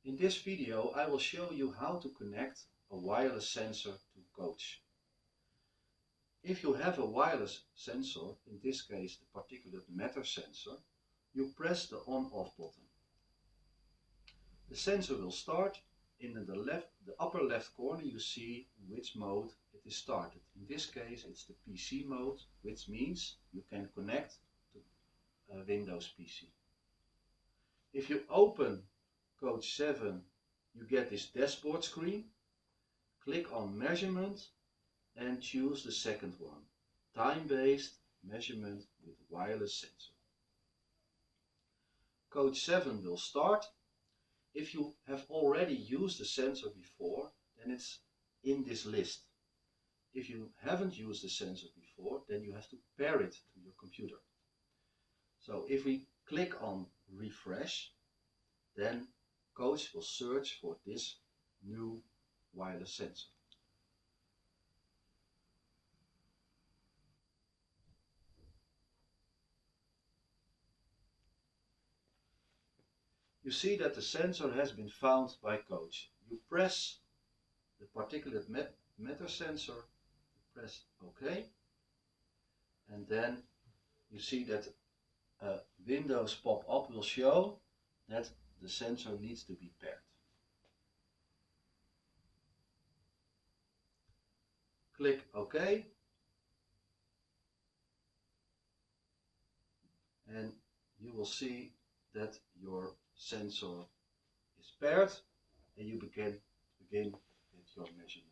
In this video I will show you how to connect a wireless sensor to Coach. If you have a wireless sensor, in this case the particulate matter sensor, you press the on-off button. The sensor will start. In the upper left corner you see which mode it is started. In this case it's the PC mode, which means you can connect to a Windows PC. If you open Coach 7, you get this dashboard screen. Click on measurement and choose the second one, time-based measurement with wireless sensor. Coach 7 will start. If you have already used the sensor before, then it's in this list. If you haven't used the sensor before, then you have to pair it to your computer. So if we click on refresh, then Coach will search for this new wireless sensor. You see that the sensor has been found by Coach. You press the particulate matter sensor, press OK, and then you see that a Windows pop-up will show that the sensor needs to be paired. Click OK, and you will see that your sensor is paired and you begin with your measurement.